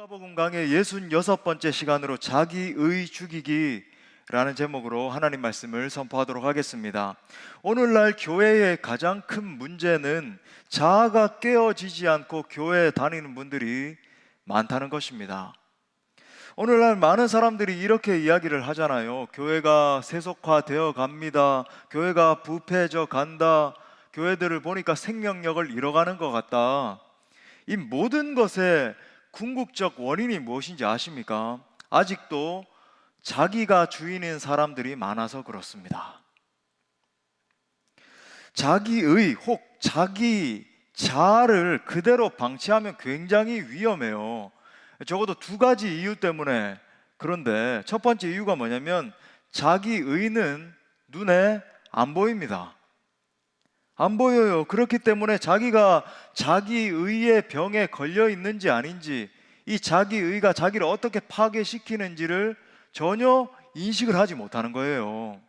누가복음 강의 66번째 시간으로 자기의 죽이기라는 제목으로 하나님 말씀을 선포하도록 하겠습니다. 오늘날 교회의 가장 큰 문제는 자아가 깨어지지 않고 교회에 다니는 분들이 많다는 것입니다. 오늘날 많은 사람들이 이렇게 이야기를 하잖아요. 교회가 세속화되어 갑니다. 교회가 부패해져 간다. 교회들을 보니까 생명력을 잃어가는 것 같다. 이 모든 것의 궁극적 원인이 무엇인지 아십니까? 아직도 자기가 주인인 사람들이 많아서 그렇습니다. 자기의 혹 자기 자아를 그대로 방치하면 굉장히 위험해요. 적어도 두 가지 이유 때문에. 그런데 첫 번째 이유가 뭐냐면 자기의는 눈에 안 보입니다. 안 보여요. 그렇기 때문에 자기가 자기의의 병에 걸려 있는지 아닌지, 이 자기의가 자기를 어떻게 파괴시키는지를 전혀 인식을 하지 못하는 거예요.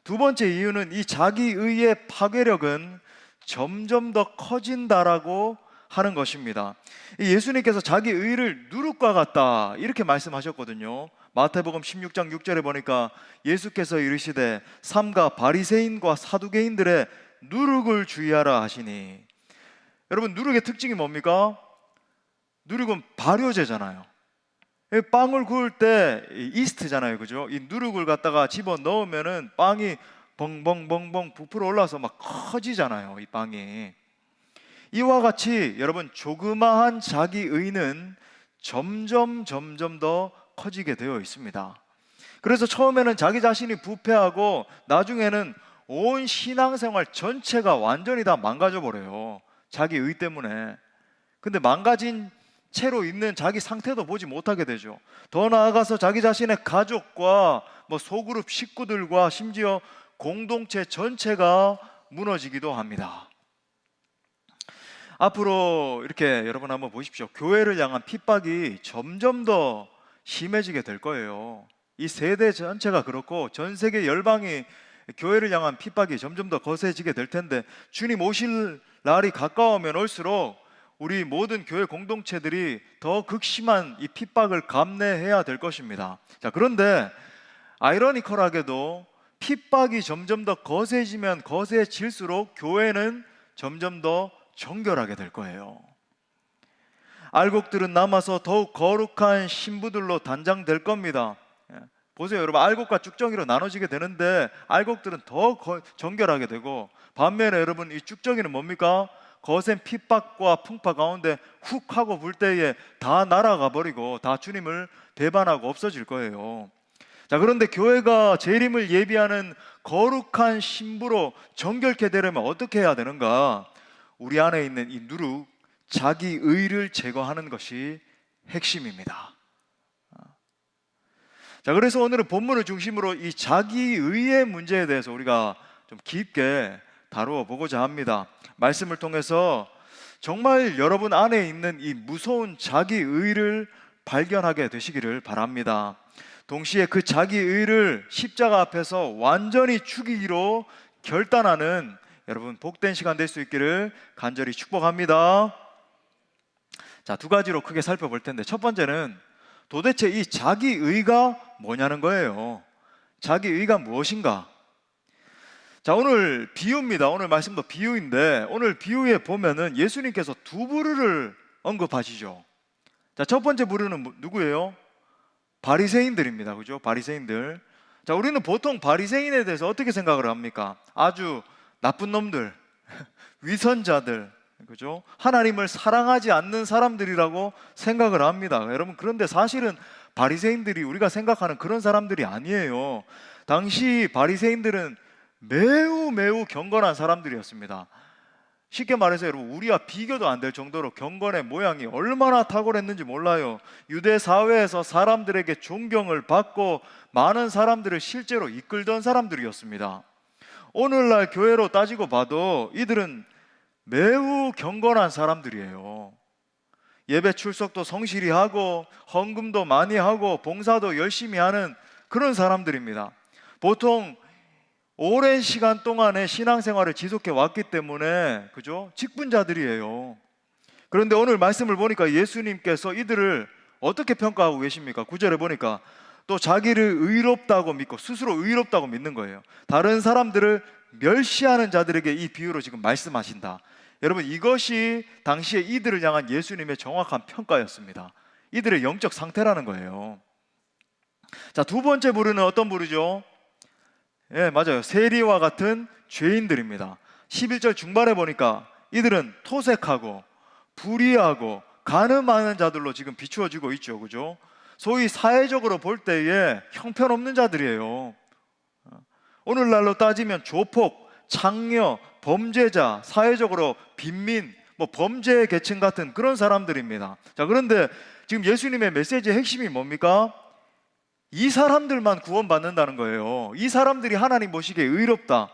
두 번째 이유는 이 자기의의 파괴력은 점점 더 커진다라고 하는 것입니다. 예수님께서 자기의를 누룩과 같다 이렇게 말씀하셨거든요. 마태복음 16장 6절에 보니까 예수께서 이르시되 삼가 바리새인과 사두개인들의 누룩을 주의하라 하시니, 여러분 누룩의 특징이 뭡니까? 누룩은 발효제잖아요. 빵을 구울 때 이스트잖아요, 그죠? 이 누룩을 갖다가 집어 넣으면은 빵이 벙벙벙벙 부풀어 올라서 막 커지잖아요, 이 빵이. 이와 같이 여러분 조그마한 자기의는 점점 더 커지게 되어 있습니다. 그래서 처음에는 자기 자신이 부패하고 나중에는 온 신앙생활 전체가 완전히 다 망가져 버려요. 자기의 때문에. 근데 망가진 채로 있는 자기 상태도 보지 못하게 되죠. 더 나아가서 자기 자신의 가족과 소그룹 식구들과 심지어 공동체 전체가 무너지기도 합니다. 앞으로 이렇게 여러분 한번 보십시오. 교회를 향한 핍박이 점점 더 심해지게 될 거예요. 이 세대 전체가 그렇고 전 세계 열방이 교회를 향한 핍박이 점점 더 거세지게 될 텐데, 주님 오실 날이 가까우면 올수록 우리 모든 교회 공동체들이 더 극심한 이 핍박을 감내해야 될 것입니다. 자, 그런데 아이러니컬하게도 핍박이 점점 더 거세지면 거세질수록 교회는 점점 더 정결하게 될 거예요. 알곡들은 남아서 더욱 거룩한 신부들로 단장될 겁니다. 보세요, 여러분, 알곡과 쭉정이로 나눠지게 되는데 알곡들은 더 정결하게 되고, 반면에 여러분 이 쭉정이는 뭡니까? 거센 핍박과 풍파 가운데 훅 하고 불 때에 다 날아가 버리고 다 주님을 배반하고 없어질 거예요. 자, 그런데 교회가 재림을 예비하는 거룩한 신부로 정결케 되려면 어떻게 해야 되는가? 우리 안에 있는 이 누룩, 자기의를 제거하는 것이 핵심입니다. 자, 그래서 오늘은 본문을 중심으로 이 자기의의 문제에 대해서 우리가 좀 깊게 다루어 보고자 합니다. 말씀을 통해서 정말 여러분 안에 있는 이 무서운 자기의를 발견하게 되시기를 바랍니다. 동시에 그 자기의를 십자가 앞에서 완전히 죽이기로 결단하는 여러분 복된 시간 될 수 있기를 간절히 축복합니다. 자, 두 가지로 크게 살펴볼 텐데, 첫 번째는 도대체 이 자기의가 뭐냐는 거예요. 자기의가 무엇인가? 자, 오늘 비유입니다. 오늘 말씀도 비유인데, 오늘 비유에 보면은 예수님께서 두 부류를 언급하시죠. 자, 첫 번째 부류는 누구예요? 바리새인들입니다. 그죠? 바리새인들. 자, 우리는 보통 바리새인에 대해서 어떻게 생각을 합니까? 아주 나쁜 놈들, 위선자들, 그죠? 하나님을 사랑하지 않는 사람들이라고 생각을 합니다. 여러분, 그런데 사실은 바리새인들이 우리가 생각하는 그런 사람들이 아니에요. 당시 바리새인들은 매우 경건한 사람들이었습니다. 쉽게 말해서 여러분, 우리와 비교도 안 될 정도로 경건의 모양이 얼마나 탁월했는지 몰라요. 유대 사회에서 사람들에게 존경을 받고 많은 사람들을 실제로 이끌던 사람들이었습니다. 오늘날 교회로 따지고 봐도 이들은 매우 경건한 사람들이에요. 예배 출석도 성실히 하고 헌금도 많이 하고 봉사도 열심히 하는 그런 사람들입니다. 보통 오랜 시간 동안의 신앙생활을 지속해 왔기 때문에, 그죠? 직분자들이에요. 그런데 오늘 말씀을 보니까 예수님께서 이들을 어떻게 평가하고 계십니까? 9절에 보니까 또 자기를 의롭다고 믿고 스스로 의롭다고 믿는 거예요. 다른 사람들을 멸시하는 자들에게 이 비유로 지금 말씀하신다. 여러분, 이것이 당시에 이들을 향한 예수님의 정확한 평가였습니다. 이들의 영적 상태라는 거예요. 자, 두 번째 부류는 어떤 부류죠? 예, 맞아요. 세리와 같은 죄인들입니다. 11절 중반에 보니까 이들은 토색하고 불의하고 간음하는 자들로 지금 비추어지고 있죠. 그죠? 소위 사회적으로 볼 때에 형편없는 자들이에요. 오늘날로 따지면 조폭, 창녀, 범죄자, 사회적으로 빈민, 범죄 계층 같은 그런 사람들입니다. 자, 그런데 지금 예수님의 메시지의 핵심이 뭡니까? 이 사람들만 구원받는다는 거예요. 이 사람들이 하나님 보시기에 의롭다.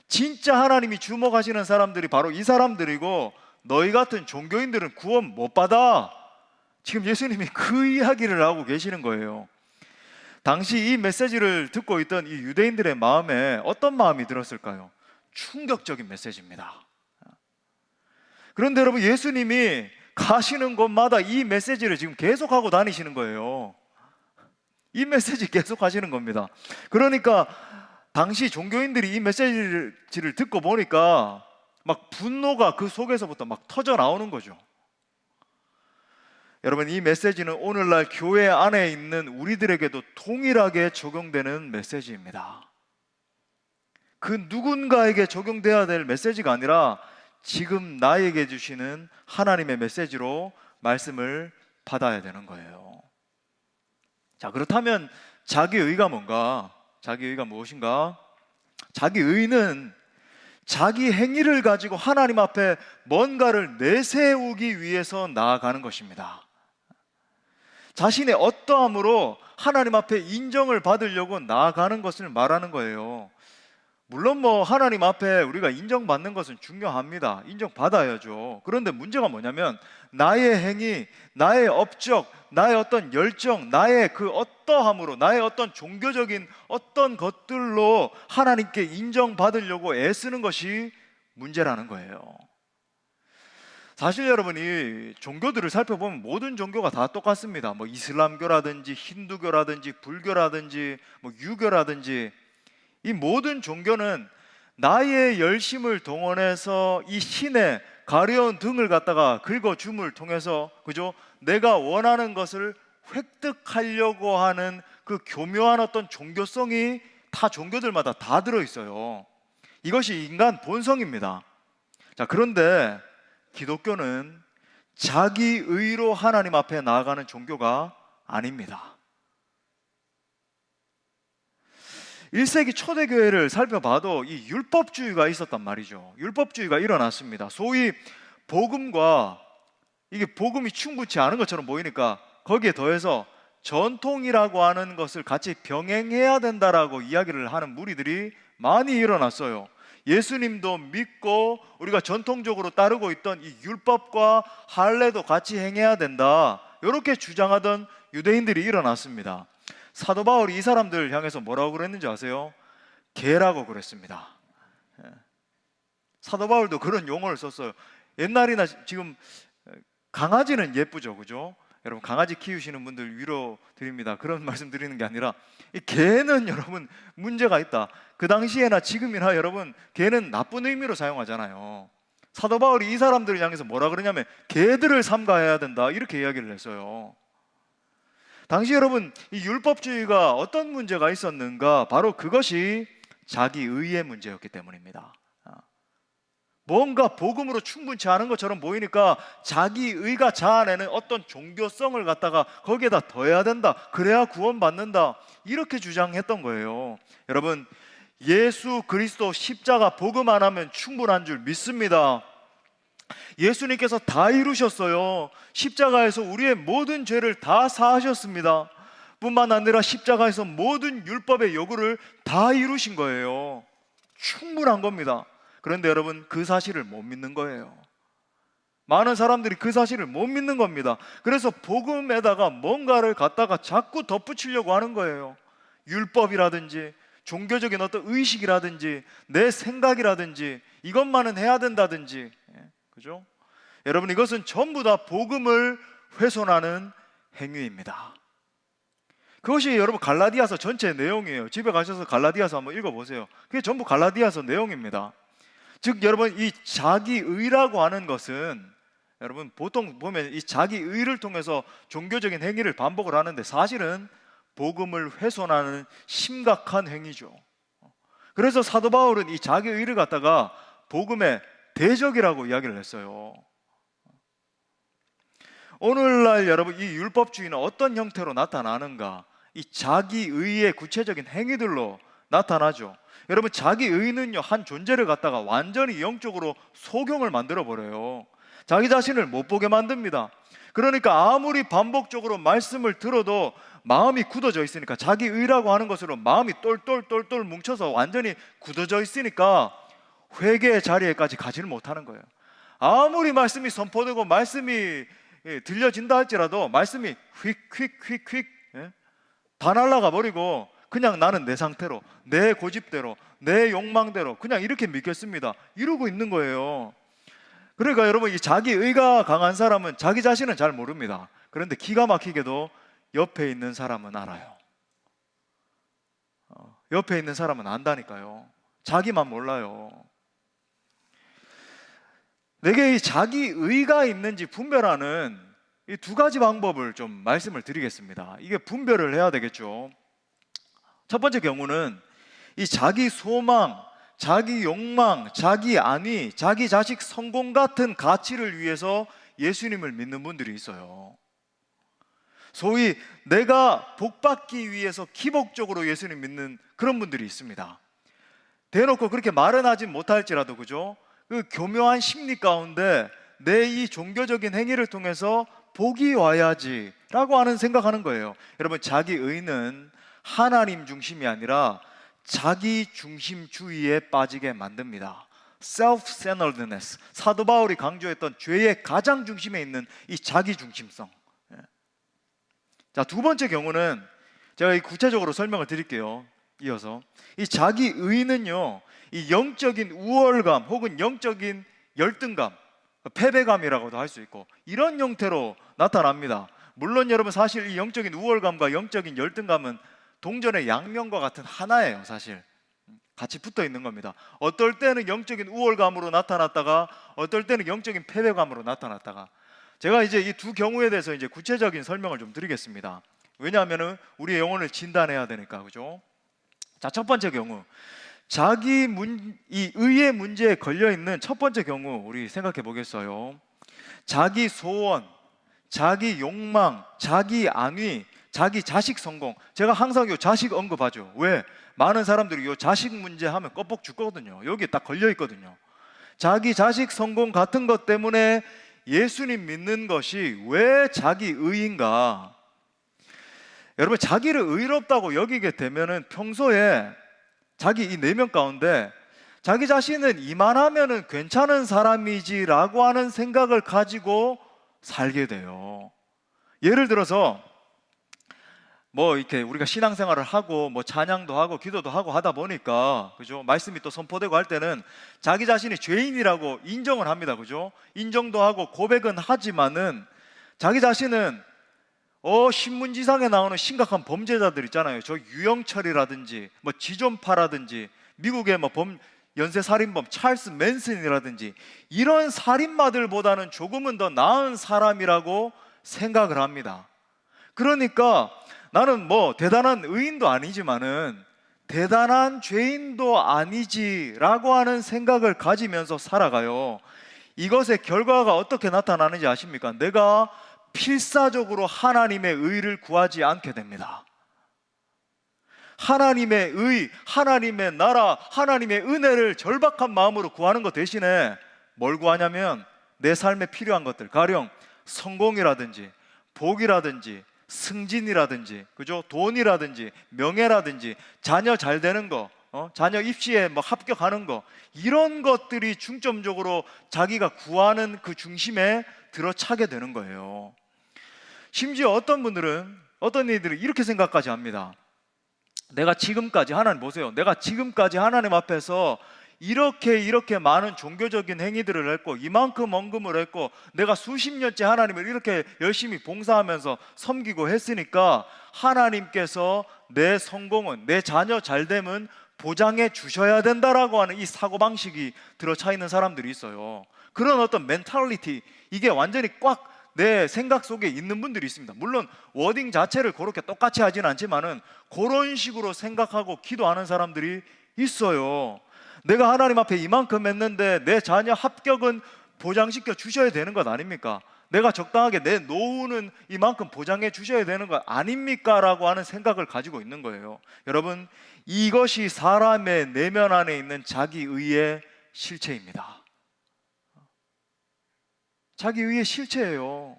진짜 하나님이 주목하시는 사람들이 바로 이 사람들이고, 너희 같은 종교인들은 구원 못 받아. 지금 예수님이 그 이야기를 하고 계시는 거예요. 당시 이 메시지를 듣고 있던 이 유대인들의 마음에 어떤 마음이 들었을까요? 충격적인 메시지입니다. 그런데 여러분, 예수님이 가시는 곳마다 이 메시지를 지금 계속하고 다니시는 거예요. 이 메시지 계속 하시는 겁니다. 그러니까 당시 종교인들이 이 메시지를 듣고 보니까 막 분노가 그 속에서부터 막 터져 나오는 거죠. 여러분, 이 메시지는 오늘날 교회 안에 있는 우리들에게도 동일하게 적용되는 메시지입니다. 그 누군가에게 적용돼야 될 메시지가 아니라 지금 나에게 주시는 하나님의 메시지로 말씀을 받아야 되는 거예요. 자, 그렇다면 자기의가 뭔가? 자기의가 무엇인가? 자기의는 자기 행위를 가지고 하나님 앞에 뭔가를 내세우기 위해서 나아가는 것입니다. 자신의 어떠함으로 하나님 앞에 인정을 받으려고 나아가는 것을 말하는 거예요. 물론 하나님 앞에 우리가 인정받는 것은 중요합니다. 인정받아야죠. 그런데 문제가 뭐냐면 나의 행위, 나의 업적, 나의 어떤 열정, 나의 그 어떠함으로, 나의 어떤 종교적인 어떤 것들로 하나님께 인정받으려고 애쓰는 것이 문제라는 거예요. 사실 여러분이 종교들을 살펴보면 모든 종교가 다 똑같습니다. 이슬람교라든지 힌두교라든지 불교라든지 유교라든지 이 모든 종교는 나의 열심을 동원해서 이 신의 가려운 등을 갖다가 긁어줌을 통해서, 그죠? 내가 원하는 것을 획득하려고 하는 그 교묘한 어떤 종교성이 다 종교들마다 다 들어있어요. 이것이 인간 본성입니다. 자, 그런데 기독교는 자기의로 하나님 앞에 나아가는 종교가 아닙니다. 1세기 초대교회를 살펴봐도 이 율법주의가 있었단 말이죠. 율법주의가 일어났습니다. 소위 복음과 이게 복음이 충분치 않은 것처럼 보이니까 거기에 더해서 전통이라고 하는 것을 같이 병행해야 된다라고 이야기를 하는 무리들이 많이 일어났어요. 예수님도 믿고 우리가 전통적으로 따르고 있던 이 율법과 할례도 같이 행해야 된다, 이렇게 주장하던 유대인들이 일어났습니다. 사도 바울이 이 사람들 향해서 뭐라고 그랬는지 아세요? 개라고 그랬습니다. 사도 바울도 그런 용어를 썼어요. 옛날이나 지금 강아지는 예쁘죠, 그죠? 여러분, 강아지 키우시는 분들 위로 드립니다. 그런 말씀 드리는 게 아니라 이 개는 여러분 문제가 있다. 그 당시에나 지금이나 여러분 개는 나쁜 의미로 사용하잖아요. 사도 바울이 이 사람들을 향해서 뭐라 그러냐면 개들을 삼가해야 된다, 이렇게 이야기를 했어요. 당시 여러분 이 율법주의가 어떤 문제가 있었는가? 바로 그것이 자기의의 문제였기 때문입니다. 뭔가 복음으로 충분치 않은 것처럼 보이니까 자기의가 자아내는 어떤 종교성을 갖다가 거기에다 더해야 된다, 그래야 구원받는다, 이렇게 주장했던 거예요. 여러분, 예수 그리스도 십자가 복음 안 하면 충분한 줄 믿습니다. 예수님께서 다 이루셨어요. 십자가에서 우리의 모든 죄를 다 사하셨습니다. 뿐만 아니라 십자가에서 모든 율법의 요구를 다 이루신 거예요. 충분한 겁니다. 그런데 여러분, 그 사실을 못 믿는 거예요. 많은 사람들이 그 사실을 못 믿는 겁니다. 그래서 복음에다가 뭔가를 갖다가 자꾸 덧붙이려고 하는 거예요. 율법이라든지 종교적인 어떤 의식이라든지 내 생각이라든지 이것만은 해야 된다든지, 그죠? 여러분, 이것은 전부 다 복음을 훼손하는 행위입니다. 그것이 여러분 갈라디아서 전체 내용이에요. 집에 가셔서 갈라디아서 한번 읽어보세요. 그게 전부 갈라디아서 내용입니다. 즉 여러분, 이 자기의라고 하는 것은 여러분 보통 보면 이 자기의를 통해서 종교적인 행위를 반복을 하는데 사실은 복음을 훼손하는 심각한 행위죠. 그래서 사도 바울은 이 자기의를 갖다가 복음의 대적이라고 이야기를 했어요. 오늘날 여러분, 이 율법주의는 어떤 형태로 나타나는가? 이 자기의의 구체적인 행위들로 나타나죠. 여러분, 자기의는요, 한 존재를 갖다가 완전히 영적으로 소경을 만들어 버려요. 자기 자신을 못 보게 만듭니다. 그러니까 아무리 반복적으로 말씀을 들어도 마음이 굳어져 있으니까, 자기의라고 하는 것으로 마음이 똘똘똘똘 뭉쳐서 완전히 굳어져 있으니까 회개의 자리에까지 가지를 못하는 거예요. 아무리 말씀이 선포되고 말씀이 들려진다 할지라도 말씀이 휙휙휙휙 다 날아가 버리고 그냥 나는 내 상태로, 내 고집대로, 내 욕망대로 그냥 이렇게 믿겠습니다, 이러고 있는 거예요. 그러니까 여러분, 이 자기의가 강한 사람은 자기 자신은 잘 모릅니다. 그런데 기가 막히게도 옆에 있는 사람은 알아요. 옆에 있는 사람은 안다니까요. 자기만 몰라요. 내게 이 자기의가 있는지 분별하는 이 두 가지 방법을 좀 말씀을 드리겠습니다. 이게 분별을 해야 되겠죠. 첫 번째 경우는 이 자기 소망, 자기 욕망, 자기 안위, 자기 자식 성공 같은 가치를 위해서 예수님을 믿는 분들이 있어요. 소위 내가 복받기 위해서 기복적으로 예수님 믿는 그런 분들이 있습니다. 대놓고 그렇게 말은 하지 못할지라도, 그죠? 그 교묘한 심리 가운데 내 이 종교적인 행위를 통해서 복이 와야지 라고 하는 생각하는 거예요. 여러분, 자기의는 하나님 중심이 아니라 자기 중심주의에 빠지게 만듭니다. self-centeredness, 사도 바울이 강조했던 죄의 가장 중심에 있는 이 자기 중심성. 자, 두 번째 경우는 제가 구체적으로 설명을 드릴게요. 이어서 이 자기의는요, 이 영적인 우월감 혹은 영적인 열등감, 패배감이라고도 할 수 있고 이런 형태로 나타납니다. 물론 여러분, 사실 이 영적인 우월감과 영적인 열등감은 동전의 양면과 같은 하나예요. 사실 같이 붙어 있는 겁니다. 어떨 때는 영적인 우월감으로 나타났다가 어떨 때는 영적인 패배감으로 나타났다가, 제가 이제 이 두 경우에 대해서 이제 구체적인 설명을 좀 드리겠습니다. 왜냐하면 우리의 영혼을 진단해야 되니까, 그죠? 자, 첫 번째 경우, 이 의의 문제에 걸려있는 첫 번째 경우 우리 생각해 보겠어요. 자기 소원, 자기 욕망, 자기 안위, 자기 자식 성공. 제가 항상 이 자식 언급하죠. 왜? 많은 사람들이 이 자식 문제 하면 껍벅 죽거든요. 여기에 딱 걸려있거든요. 자기 자식 성공 같은 것 때문에 예수님 믿는 것이 왜 자기의인가? 여러분, 자기를 의롭다고 여기게 되면은 평소에 자기 이 내면 가운데 자기 자신은 이만하면은 괜찮은 사람이지라고 하는 생각을 가지고 살게 돼요. 예를 들어서 뭐 이렇게 우리가 신앙생활을 하고 뭐 찬양도 하고 기도도 하고 하다 보니까, 그죠? 말씀이 또 선포되고 할 때는 자기 자신이 죄인이라고 인정을 합니다. 그죠? 인정도 하고 고백은 하지만은 자기 자신은 신문지상에 나오는 심각한 범죄자들 있잖아요. 저 유영철이라든지 뭐 지존파라든지 미국의 뭐 연쇄살인범 찰스 맨슨이라든지 이런 살인마들보다는 조금은 더 나은 사람이라고 생각을 합니다. 그러니까 나는 뭐 대단한 의인도 아니지만은 대단한 죄인도 아니지라고 하는 생각을 가지면서 살아가요. 이것의 결과가 어떻게 나타나는지 아십니까? 내가 필사적으로 하나님의 의를 구하지 않게 됩니다. 하나님의 의, 하나님의 나라, 하나님의 은혜를 절박한 마음으로 구하는 것 대신에 뭘 구하냐면 내 삶에 필요한 것들, 가령 성공이라든지 복이라든지 승진이라든지, 그죠? 돈이라든지 명예라든지 자녀 잘 되는 거, 자녀 입시에 뭐 합격하는 거, 이런 것들이 중점적으로 자기가 구하는 그 중심에 들어차게 되는 거예요. 심지어 어떤 분들은, 어떤 이들은 이렇게 생각까지 합니다. 내가 지금까지, 하나님 보세요, 내가 지금까지 하나님 앞에서 이렇게 많은 종교적인 행위들을 했고 이만큼 헌금을 했고 내가 수십 년째 하나님을 이렇게 열심히 봉사하면서 섬기고 했으니까 하나님께서 내 성공은, 내 자녀 잘됨은 보장해 주셔야 된다라고 하는 이 사고방식이 들어차 있는 사람들이 있어요. 그런 어떤 멘탈리티, 이게 완전히 꽉 내 생각 속에 있는 분들이 있습니다. 물론 워딩 자체를 그렇게 똑같이 하진 않지만은 그런 식으로 생각하고 기도하는 사람들이 있어요. 내가 하나님 앞에 이만큼 했는데 내 자녀 합격은 보장시켜 주셔야 되는 것 아닙니까? 내가 적당하게 내 노후는 이만큼 보장해 주셔야 되는 것 아닙니까? 라고 하는 생각을 가지고 있는 거예요. 여러분, 이것이 사람의 내면 안에 있는 자기의의 실체입니다. 자기의의 실체예요.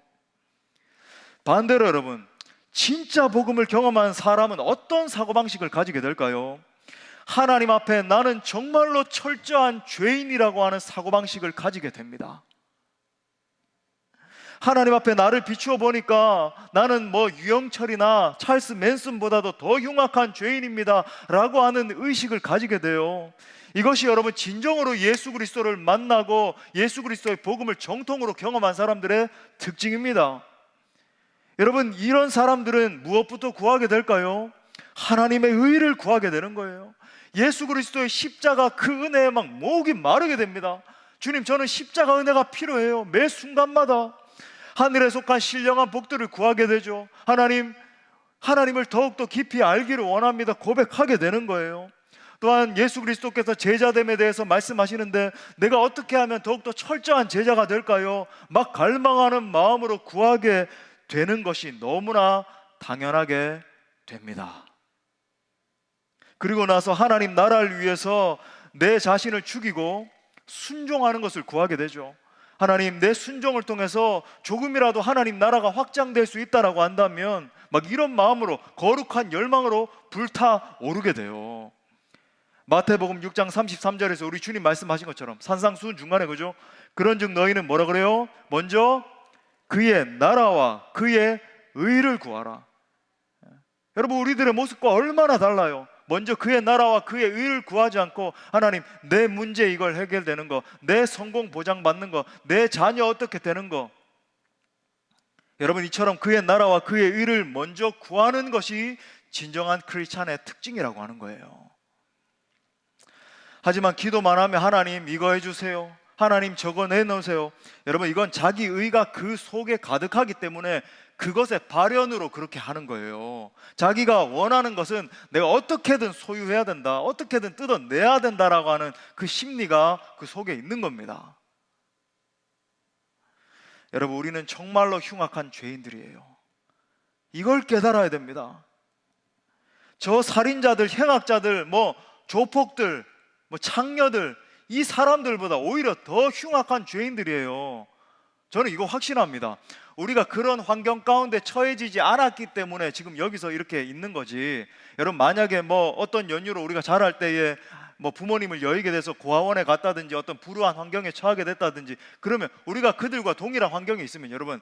반대로 여러분, 진짜 복음을 경험한 사람은 어떤 사고방식을 가지게 될까요? 하나님 앞에 나는 정말로 철저한 죄인이라고 하는 사고방식을 가지게 됩니다. 하나님 앞에 나를 비추어 보니까 나는 뭐 유영철이나 찰스 맨슨보다도 더 흉악한 죄인입니다 라고 하는 의식을 가지게 돼요. 이것이 여러분 진정으로 예수 그리스도를 만나고 예수 그리스도의 복음을 정통으로 경험한 사람들의 특징입니다. 여러분, 이런 사람들은 무엇부터 구하게 될까요? 하나님의 의를 구하게 되는 거예요. 예수 그리스도의 십자가 그 은혜에 막 목이 마르게 됩니다. 주님, 저는 십자가 은혜가 필요해요. 매 순간마다 하늘에 속한 신령한 복들을 구하게 되죠. 하나님을 더욱더 깊이 알기를 원합니다. 고백하게 되는 거예요. 또한 예수 그리스도께서 제자됨에 대해서 말씀하시는데 내가 어떻게 하면 더욱더 철저한 제자가 될까요? 막 갈망하는 마음으로 구하게 되는 것이 너무나 당연하게 됩니다. 그리고 나서 하나님 나라를 위해서 내 자신을 죽이고 순종하는 것을 구하게 되죠. 하나님, 내 순종을 통해서 조금이라도 하나님 나라가 확장될 수 있다라고 한다면 막 이런 마음으로 거룩한 열망으로 불타오르게 돼요. 마태복음 6장 33절에서 우리 주님 말씀하신 것처럼 산상수훈 중간에, 그죠? 그런즉 너희는 뭐라 그래요? 먼저 그의 나라와 그의 의를 구하라. 여러분, 우리들의 모습과 얼마나 달라요? 먼저 그의 나라와 그의 의를 구하지 않고 하나님, 내 문제 이걸 해결되는 거, 내 성공 보장받는 거, 내 자녀 어떻게 되는 거. 여러분, 이처럼 그의 나라와 그의 의를 먼저 구하는 것이 진정한 크리스찬의 특징이라고 하는 거예요. 하지만 기도만 하면 하나님 이거 해주세요, 하나님 저거 내놓으세요. 여러분, 이건 자기 의가 그 속에 가득하기 때문에 그것의 발현으로 그렇게 하는 거예요. 자기가 원하는 것은 내가 어떻게든 소유해야 된다, 어떻게든 뜯어내야 된다라고 하는 그 심리가 그 속에 있는 겁니다. 여러분, 우리는 정말로 흉악한 죄인들이에요. 이걸 깨달아야 됩니다. 저 살인자들, 행악자들, 조폭들, 창녀들, 이 사람들보다 오히려 더 흉악한 죄인들이에요. 저는 이거 확신합니다. 우리가 그런 환경 가운데 처해지지 않았기 때문에 지금 여기서 이렇게 있는 거지. 여러분, 만약에 어떤 연유로 우리가 자랄 때에 부모님을 여의게 돼서 고아원에 갔다든지 어떤 불우한 환경에 처하게 됐다든지, 그러면 우리가 그들과 동일한 환경에 있으면 여러분,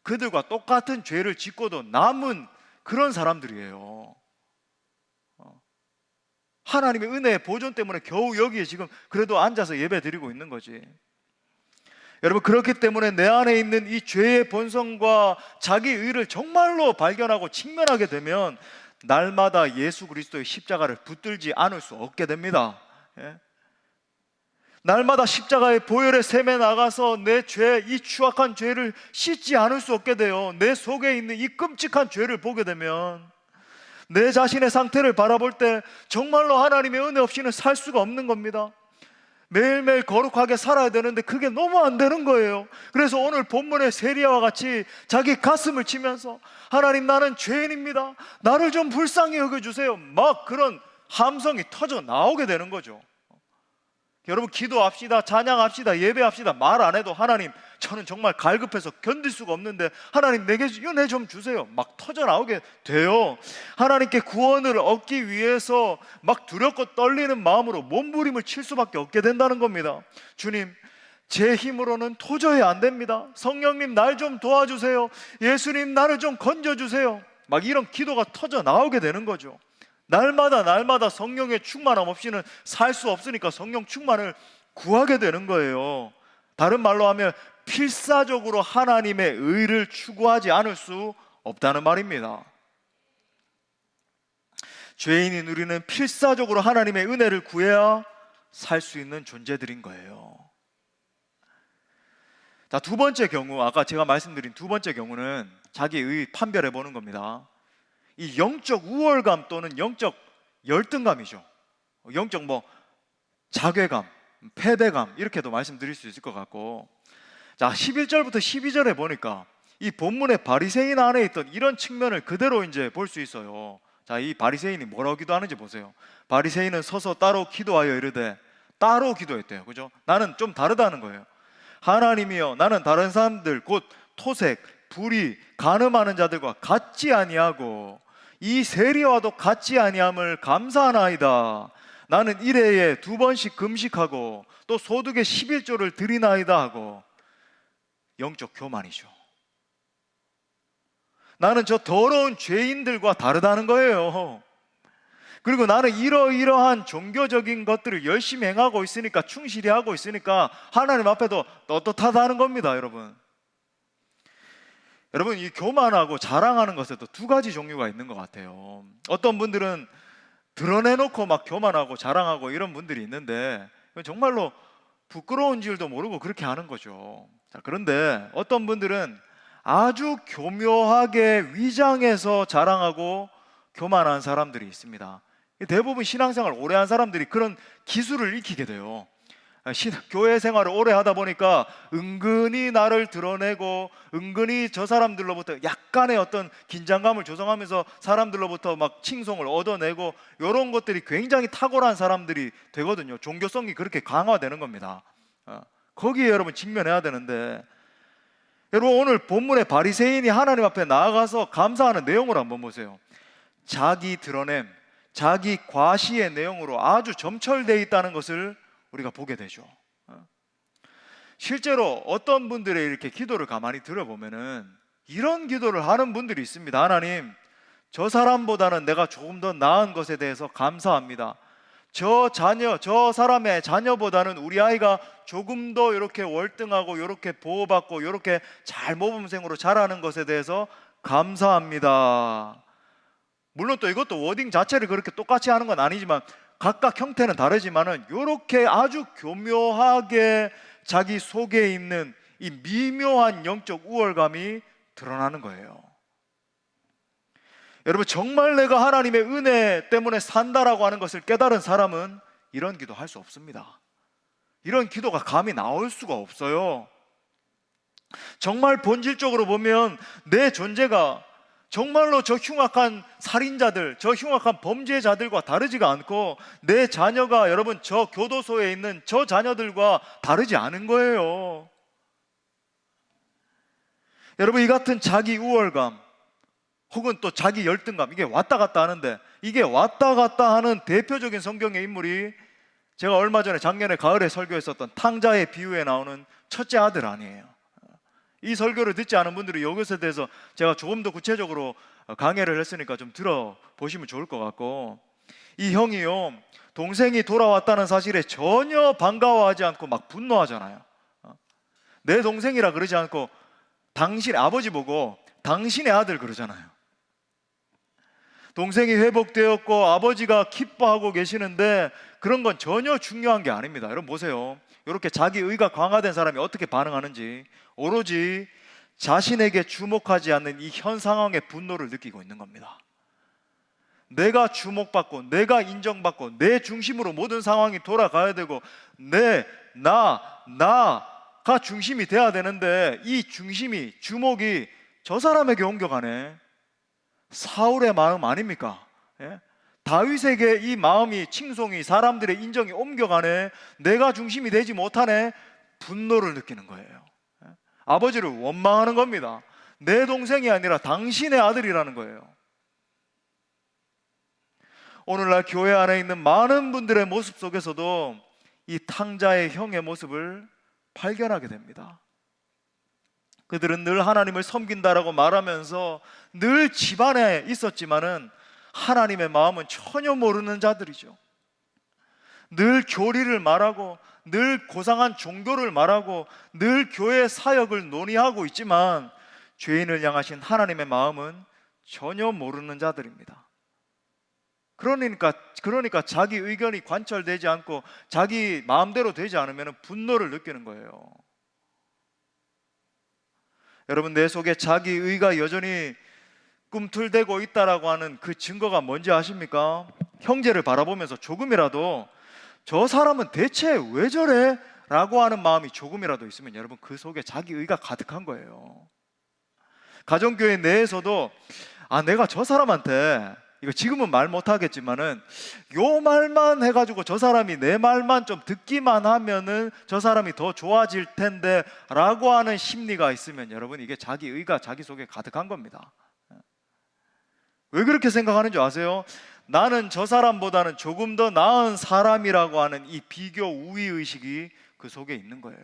그들과 똑같은 죄를 짓고도 남은 그런 사람들이에요. 하나님의 은혜의 보존 때문에 겨우 여기에 지금 그래도 앉아서 예배 드리고 있는 거지. 여러분, 그렇기 때문에 내 안에 있는 이 죄의 본성과 자기 의를 정말로 발견하고 직면하게 되면 날마다 예수 그리스도의 십자가를 붙들지 않을 수 없게 됩니다. 날마다 십자가의 보혈의 샘에 나가서 내 죄, 이 추악한 죄를 씻지 않을 수 없게 돼요. 내 속에 있는 이 끔찍한 죄를 보게 되면 내 자신의 상태를 바라볼 때 정말로 하나님의 은혜 없이는 살 수가 없는 겁니다. 매일매일 거룩하게 살아야 되는데 그게 너무 안 되는 거예요. 그래서 오늘 본문의 세리야와 같이 자기 가슴을 치면서 하나님, 나는 죄인입니다, 나를 좀 불쌍히 여겨주세요, 막 그런 함성이 터져 나오게 되는 거죠. 여러분, 기도합시다, 찬양합시다, 예배합시다, 말 안 해도 하나님, 저는 정말 갈급해서 견딜 수가 없는데 하나님 내게 은혜 좀 주세요, 막 터져 나오게 돼요. 하나님께 구원을 얻기 위해서 막 두렵고 떨리는 마음으로 몸부림을 칠 수밖에 없게 된다는 겁니다. 주님, 제 힘으로는 도저히 안 됩니다. 성령님, 날 좀 도와주세요. 예수님, 나를 좀 건져주세요. 막 이런 기도가 터져 나오게 되는 거죠. 날마다 성령의 충만함 없이는 살 수 없으니까 성령 충만을 구하게 되는 거예요. 다른 말로 하면 필사적으로 하나님의 의를 추구하지 않을 수 없다는 말입니다. 죄인인 우리는 필사적으로 하나님의 은혜를 구해야 살 수 있는 존재들인 거예요. 자, 두 번째 경우, 아까 제가 말씀드린 두 번째 경우는 자기의 판별해 보는 겁니다. 이 영적 우월감 또는 영적 열등감이죠. 영적 자괴감, 패배감 이렇게도 말씀드릴 수 있을 것 같고, 자 11절부터 12절에 보니까 이 본문의 바리새인 안에 있던 이런 측면을 그대로 이제 볼 수 있어요. 자, 이 바리새인이 뭐라고 기도하는지 보세요. 바리새인은 서서 따로 기도하여 이르되, 따로 기도했대요. 그죠? 나는 좀 다르다는 거예요. 하나님이여, 나는 다른 사람들 곧 토색, 불의, 간음하는 자들과 같지 아니하고 이 세리와도 같지 아니함을 감사하나이다. 나는 일해에 2번씩 금식하고 또 소득의 11조를 드리나이다 하고, 영적 교만이죠. 나는 저 더러운 죄인들과 다르다는 거예요. 그리고 나는 이러이러한 종교적인 것들을 열심히 행하고 있으니까, 충실히 하고 있으니까 하나님 앞에도 떳떳하다는 겁니다. 여러분, 이 교만하고 자랑하는 것에도 두 가지 종류가 있는 것 같아요. 어떤 분들은 드러내놓고 막 교만하고 자랑하고 이런 분들이 있는데, 정말로 부끄러운 줄도 모르고 그렇게 하는 거죠. 자, 그런데 어떤 분들은 아주 교묘하게 위장해서 자랑하고 교만한 사람들이 있습니다. 대부분 신앙생활 오래 한 사람들이 그런 기술을 익히게 돼요. 교회 생활을 오래 하다 보니까 은근히 나를 드러내고, 은근히 저 사람들로부터 약간의 어떤 긴장감을 조성하면서 사람들로부터 막 칭송을 얻어내고, 이런 것들이 굉장히 탁월한 사람들이 되거든요. 종교성이 그렇게 강화되는 겁니다. 거기에 여러분 직면해야 되는데, 여러분 오늘 본문의 바리새인이 하나님 앞에 나아가서 감사하는 내용을 한번 보세요. 자기 드러냄, 자기 과시의 내용으로 아주 점철되어 있다는 것을 우리가 보게 되죠. 실제로 어떤 분들의 이렇게 기도를 가만히 들어보면은 이런 기도를 하는 분들이 있습니다. 하나님, 저 사람보다는 내가 조금 더 나은 것에 대해서 감사합니다. 저 사람의 자녀보다는 우리 아이가 조금 더 이렇게 월등하고 이렇게 보호받고 이렇게 잘 모범생으로 자라는 것에 대해서 감사합니다. 물론 또 이것도 워딩 자체를 그렇게 똑같이 하는 건 아니지만 각각 형태는 다르지만은 이렇게 아주 교묘하게 자기 속에 있는 이 미묘한 영적 우월감이 드러나는 거예요. 여러분, 정말 내가 하나님의 은혜 때문에 산다라고 하는 것을 깨달은 사람은 이런 기도 할 수 없습니다. 이런 기도가 감히 나올 수가 없어요. 정말 본질적으로 보면 내 존재가 정말로 저 흉악한 살인자들, 저 흉악한 범죄자들과 다르지가 않고, 내 자녀가 여러분 저 교도소에 있는 저 자녀들과 다르지 않은 거예요. 여러분, 이 같은 자기 우월감 혹은 또 자기 열등감, 이게 왔다 갔다 하는데, 이게 왔다 갔다 하는 대표적인 성경의 인물이 제가 얼마 전에 작년에 가을에 설교했었던 탕자의 비유에 나오는 첫째 아들 아니에요. 이 설교를 듣지 않은 분들이 이것에 대해서 제가 조금 더 구체적으로 강해를 했으니까 좀 들어보시면 좋을 것 같고, 이 형이요, 동생이 돌아왔다는 사실에 전혀 반가워하지 않고 막 분노하잖아요. 내 동생이라 그러지 않고 당신 아버지 보고 당신의 아들 그러잖아요. 동생이 회복되었고 아버지가 기뻐하고 계시는데 그런 건 전혀 중요한 게 아닙니다. 여러분 보세요. 이렇게 자기 의가 강화된 사람이 어떻게 반응하는지, 오로지 자신에게 주목하지 않는 이 현 상황에 분노를 느끼고 있는 겁니다. 내가 주목받고 내가 인정받고 내 중심으로 모든 상황이 돌아가야 되고 나가 중심이 돼야 되는데, 이 중심이, 주목이 저 사람에게 옮겨가네. 사울의 마음 아닙니까? 예? 다윗에게 이 마음이, 칭송이, 사람들의 인정이 옮겨가네. 내가 중심이 되지 못하네. 분노를 느끼는 거예요. 예? 아버지를 원망하는 겁니다. 내 동생이 아니라 당신의 아들이라는 거예요. 오늘날 교회 안에 있는 많은 분들의 모습 속에서도 이 탕자의 형의 모습을 발견하게 됩니다. 그들은 늘 하나님을 섬긴다라고 말하면서 늘 집안에 있었지만은 하나님의 마음은 전혀 모르는 자들이죠. 늘 교리를 말하고 늘 고상한 종교를 말하고 늘 교회 사역을 논의하고 있지만 죄인을 향하신 하나님의 마음은 전혀 모르는 자들입니다. 그러니까 자기 의견이 관철되지 않고 자기 마음대로 되지 않으면 분노를 느끼는 거예요. 여러분, 내 속에 자기 의가 여전히 꿈틀대고 있다라고 하는 그 증거가 뭔지 아십니까? 형제를 바라보면서 조금이라도 저 사람은 대체 왜 저래? 라고 하는 마음이 조금이라도 있으면 여러분, 그 속에 자기 의가 가득한 거예요. 가정교회 내에서도 내가 저 사람한테, 이거 지금은 말 못하겠지만은 요 말만 해가지고 저 사람이 내 말만 좀 듣기만 하면은 저 사람이 더 좋아질 텐데 라고 하는 심리가 있으면 여러분, 이게 자기 의가 자기 속에 가득한 겁니다. 왜 그렇게 생각하는 줄 아세요? 나는 저 사람보다는 조금 더 나은 사람이라고 하는 이 비교 우위 의식이 그 속에 있는 거예요.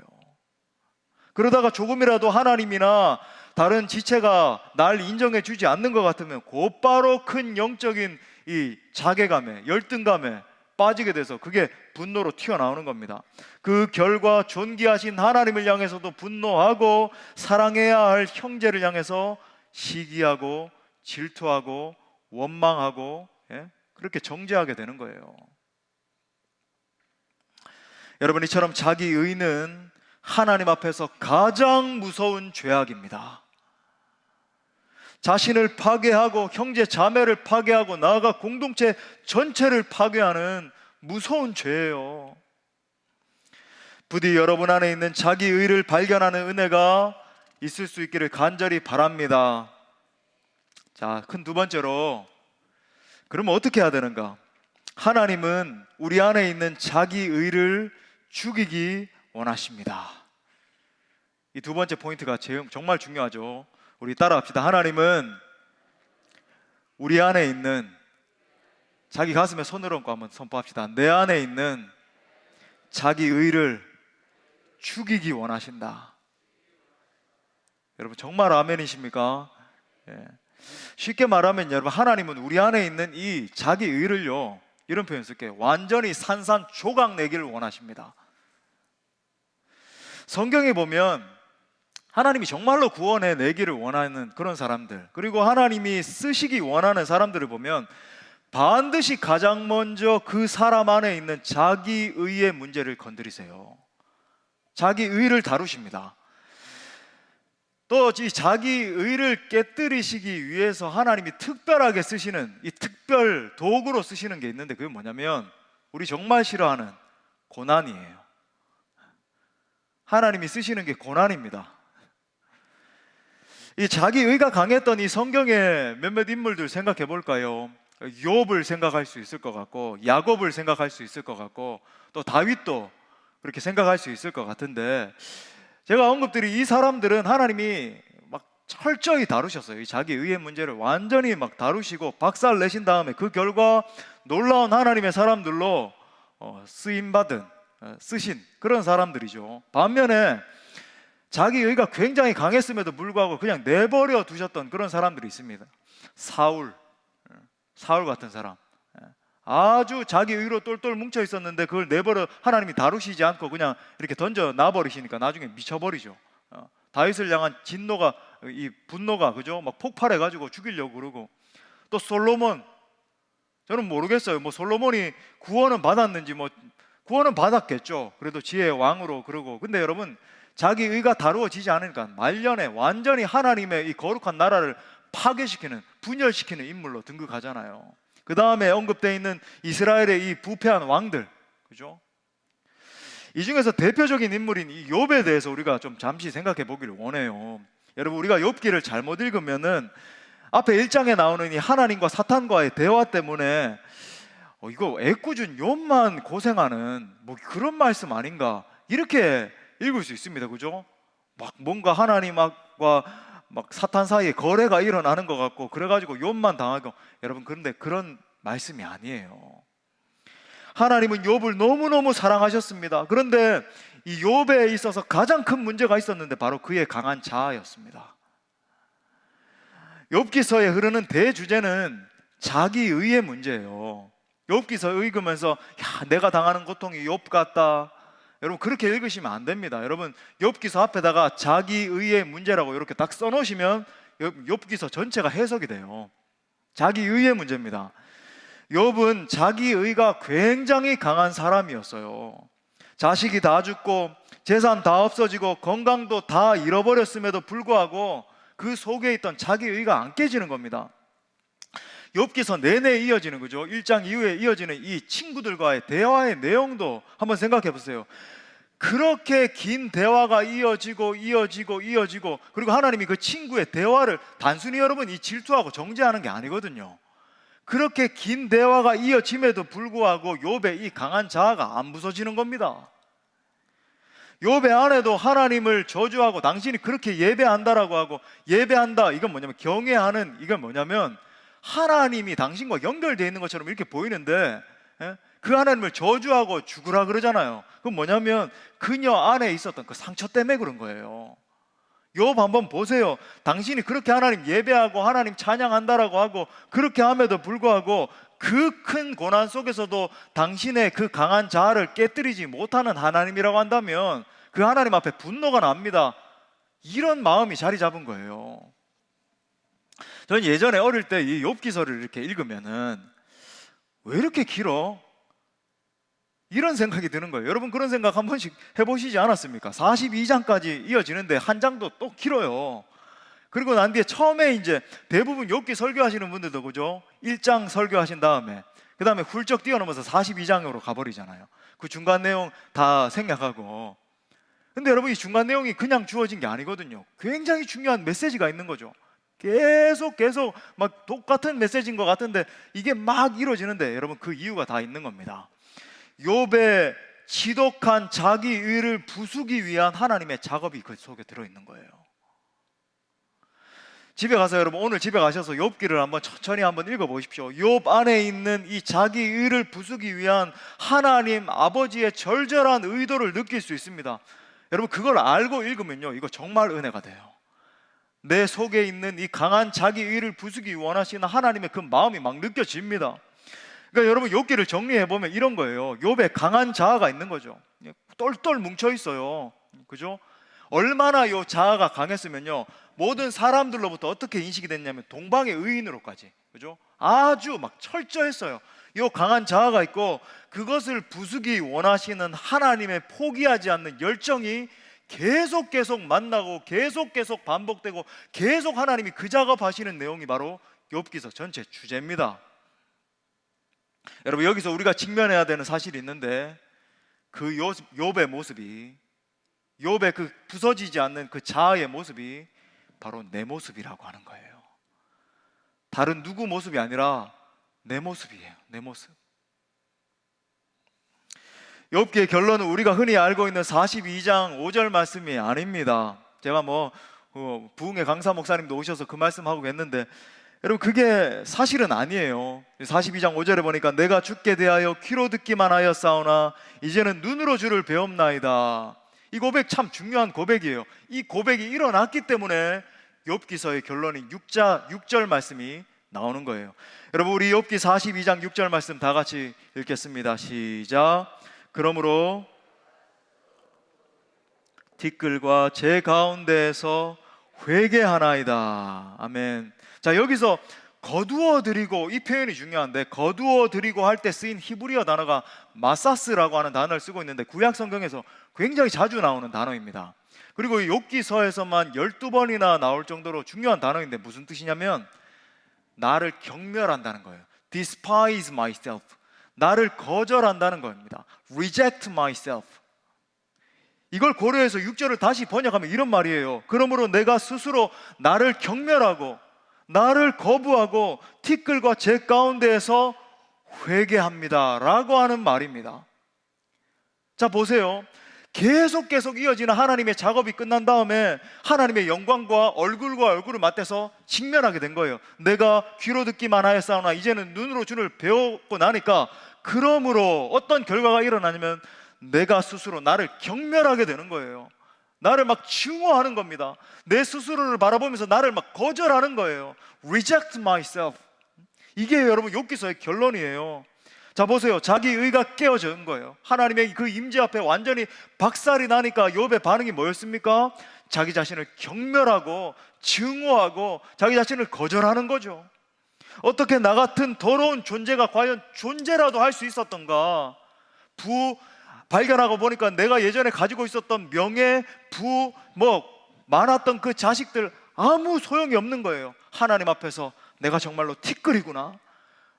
그러다가 조금이라도 하나님이나 다른 지체가 날 인정해 주지 않는 것 같으면 곧바로 큰 영적인 이 자괴감에, 열등감에 빠지게 돼서 그게 분노로 튀어나오는 겁니다. 그 결과 존귀하신 하나님을 향해서도 분노하고 사랑해야 할 형제를 향해서 시기하고 질투하고 원망하고, 그렇게 정죄하게 되는 거예요. 여러분, 이처럼 자기 의는 하나님 앞에서 가장 무서운 죄악입니다. 자신을 파괴하고 형제 자매를 파괴하고 나아가 공동체 전체를 파괴하는 무서운 죄예요. 부디 여러분 안에 있는 자기 의를 발견하는 은혜가 있을 수 있기를 간절히 바랍니다. 자, 큰 두 번째로, 그러면 어떻게 해야 되는가? 하나님은 우리 안에 있는 자기 의를 죽이기 원하십니다. 이 두 번째 포인트가 정말 중요하죠. 우리 따라합시다. 하나님은 우리 안에 있는, 자기 가슴에 손을 얹고 한번 선포합시다. 내 안에 있는 자기 의를 죽이기 원하신다. 여러분, 정말 아멘이십니까? 쉽게 말하면 여러분, 하나님은 우리 안에 있는 이 자기 의를요, 이런 표현 쓸게요. 완전히 산산조각 내기를 원하십니다. 성경에 보면 하나님이 정말로 구원해 내기를 원하는 그런 사람들, 그리고 하나님이 쓰시기 원하는 사람들을 보면 반드시 가장 먼저 그 사람 안에 있는 자기 의의 문제를 건드리세요. 자기 의를 다루십니다. 또 이 자기 의를 깨뜨리시기 위해서 하나님이 특별하게 쓰시는 이 특별 도구로 쓰시는 게 있는데, 그게 뭐냐면 우리 정말 싫어하는 고난이에요. 하나님이 쓰시는 게 고난입니다. 이 자기 의가 강했던 이 성경의 몇몇 인물들 생각해 볼까요? 욥을 생각할 수 있을 것 같고, 야곱을 생각할 수 있을 것 같고, 또 다윗도 그렇게 생각할 수 있을 것 같은데, 제가 언급드린 이 사람들은 하나님이 막 철저히 다루셨어요. 이 자기 의의 문제를 완전히 막 다루시고 박살 내신 다음에 그 결과 놀라운 하나님의 사람들로 쓰신 그런 사람들이죠. 반면에 자기 의가 굉장히 강했음에도 불구하고 그냥 내버려 두셨던 그런 사람들이 있습니다. 사울 같은 사람, 아주 자기 의로 똘똘 뭉쳐 있었는데 그걸 내버려 하나님이 다루시지 않고 그냥 이렇게 던져 놔버리시니까 나중에 미쳐버리죠. 다윗을 향한 진노가, 이 분노가, 그죠? 막 폭발해가지고 죽이려고 그러고. 또 솔로몬, 저는 모르겠어요. 뭐 솔로몬이 구원은 받았는지, 뭐 구원은 받았겠죠. 그래도 지혜의 왕으로 그러고. 근데 여러분, 자기 의가 다루어지지 않으니까 말년에 완전히 하나님의 이 거룩한 나라를 파괴시키는, 분열시키는 인물로 등극하잖아요. 그 다음에 언급되어 있는 이스라엘의 이 부패한 왕들, 그죠? 이 중에서 대표적인 인물인 이 욥에 대해서 우리가 좀 잠시 생각해 보기를 원해요. 여러분, 우리가 욥기를 잘못 읽으면은 앞에 1장에 나오는 이 하나님과 사탄과의 대화 때문에 이거 애꿎은 욥만 고생하는 뭐 그런 말씀 아닌가, 이렇게 읽을 수 있습니다. 그죠? 막 뭔가 하나님과 막 사탄 사이에 거래가 일어나는 것 같고, 그래가지고 욥만 당하고. 여러분, 그런데 그런 말씀이 아니에요. 하나님은 욥을 너무너무 사랑하셨습니다. 그런데 이 욥에 있어서 가장 큰 문제가 있었는데 바로 그의 강한 자아였습니다. 욥기서에 흐르는 대주제는 자기의의 문제예요. 욥기서 읽으면서 야, 내가 당하는 고통이 욥 같다, 여러분 그렇게 읽으시면 안 됩니다. 여러분 욥기서 앞에다가 자기의의 문제라고 이렇게 딱 써놓으시면 욥기서 전체가 해석이 돼요. 자기의의 문제입니다. 욥은 자기의가 굉장히 강한 사람이었어요. 자식이 다 죽고 재산 다 없어지고 건강도 다 잃어버렸음에도 불구하고 그 속에 있던 자기의가 안 깨지는 겁니다. 욥기서 내내 이어지는 거죠. 1장 이후에 이어지는 이 친구들과의 대화의 내용도 한번 생각해 보세요. 그렇게 긴 대화가 이어지고 그리고 하나님이 그 친구의 대화를 단순히 여러분 이 질투하고 정죄하는 게 아니거든요. 그렇게 긴 대화가 이어짐에도 불구하고 욥의 이 강한 자아가 안 부서지는 겁니다. 욥의 아내도 하나님을 저주하고 당신이 그렇게 예배한다라고 하고, 예배한다 이건 뭐냐면 경외하는, 이건 뭐냐면 하나님이 당신과 연결되어 있는 것처럼 이렇게 보이는데 그 하나님을 저주하고 죽으라 그러잖아요. 그건 뭐냐면 그녀 안에 있었던 그 상처 때문에 그런 거예요. 욥 한번 보세요. 당신이 그렇게 하나님 예배하고 하나님 찬양한다라고 하고 그렇게 함에도 불구하고 그 큰 고난 속에서도 당신의 그 강한 자아를 깨뜨리지 못하는 하나님이라고 한다면 그 하나님 앞에 분노가 납니다. 이런 마음이 자리 잡은 거예요. 저는 예전에 어릴 때 이 욥기서를 이렇게 읽으면은 왜 이렇게 길어? 이런 생각이 드는 거예요. 여러분 그런 생각 한 번씩 해보시지 않았습니까? 42장까지 이어지는데 한 장도 또 길어요. 그리고 난 뒤에 처음에 이제 대부분 욥기 설교하시는 분들도 그죠? 1장 설교하신 다음에 그 다음에 훌쩍 뛰어넘어서 42장으로 가버리잖아요. 그 중간 내용 다 생략하고. 근데 여러분 이 중간 내용이 그냥 주어진 게 아니거든요. 굉장히 중요한 메시지가 있는 거죠. 계속 막 똑같은 메시지인 것 같은데 이게 막 이루어지는데 여러분 그 이유가 다 있는 겁니다. 욥의 지독한 자기의를 부수기 위한 하나님의 작업이 그 속에 들어있는 거예요. 집에 가서 여러분 오늘 집에 가셔서 욥기를 한번 천천히 한번 읽어보십시오. 욥 안에 있는 이 자기의를 부수기 위한 하나님 아버지의 절절한 의도를 느낄 수 있습니다. 여러분 그걸 알고 읽으면요 이거 정말 은혜가 돼요. 내 속에 있는 이 강한 자기의를 부수기 원하시는 하나님의 그 마음이 막 느껴집니다. 그러니까 여러분 욥기를 정리해보면 이런 거예요. 욥의 강한 자아가 있는 거죠. 똘똘 뭉쳐 있어요. 그죠? 얼마나 이 자아가 강했으면요 모든 사람들로부터 어떻게 인식이 됐냐면 동방의 의인으로까지, 그죠? 아주 막 철저했어요. 이 강한 자아가 있고 그것을 부수기 원하시는 하나님의 포기하지 않는 열정이 계속 만나고 계속 반복되고 계속 하나님이 그 작업하시는 내용이 바로 욥기서 전체 주제입니다. 여러분 여기서 우리가 직면해야 되는 사실이 있는데 그 욥의 모습이, 욥의 그 부서지지 않는 그 자아의 모습이 바로 내 모습이라고 하는 거예요. 다른 누구 모습이 아니라 내 모습이에요. 내 모습. 욥기의 결론은 우리가 흔히 알고 있는 42장 5절 말씀이 아닙니다. 제가 부흥의 강사 목사님도 오셔서 그 말씀하고 했는데 여러분 그게 사실은 아니에요. 42장 5절에 보니까 내가 주께 대하여 귀로 듣기만 하였사오나 이제는 눈으로 주를 배움나이다. 이 고백 참 중요한 고백이에요. 이 고백이 일어났기 때문에 욥기서의 결론이 6절 말씀이 나오는 거예요. 여러분 우리 욥기 42장 6절 말씀 다 같이 읽겠습니다. 시작. 그러므로 티끌과 제 가운데에서 회개하나이다. 아멘. 자 여기서 거두어 드리고, 이 표현이 중요한데 거두어 드리고 할 때 쓰인 히브리어 단어가 마사스라고 하는 단어를 쓰고 있는데 구약 성경에서 굉장히 자주 나오는 단어입니다. 그리고 이 욥기서에서만 12번이나 나올 정도로 중요한 단어인데 무슨 뜻이냐면 나를 경멸한다는 거예요. despise myself, 나를 거절한다는 겁니다. reject myself. 이걸 고려해서 6절을 다시 번역하면 이런 말이에요. 그러므로 내가 스스로 나를 경멸하고 나를 거부하고 티끌과 제 가운데에서 회개합니다 라고 하는 말입니다. 자 보세요. 계속 이어지는 하나님의 작업이 끝난 다음에 하나님의 영광과 얼굴과 얼굴을 맞대서 직면하게 된 거예요. 내가 귀로 듣기만 하였사오나 이제는 눈으로 주를 배우고 나니까 그러므로 어떤 결과가 일어나냐면 내가 스스로 나를 경멸하게 되는 거예요. 나를 막 증오하는 겁니다. 내 스스로를 바라보면서 나를 막 거절하는 거예요. Reject myself. 이게 여러분 욥기서의 결론이에요. 자 보세요. 자기 의가 깨어진 거예요. 하나님의 그 임재 앞에 완전히 박살이 나니까 욥의 반응이 뭐였습니까? 자기 자신을 경멸하고 증오하고 자기 자신을 거절하는 거죠. 어떻게 나 같은 더러운 존재가 과연 존재라도 할 수 있었던가? 발견하고 보니까 내가 예전에 가지고 있었던 명예, 많았던 그 자식들 아무 소용이 없는 거예요. 하나님 앞에서 내가 정말로 티끌이구나.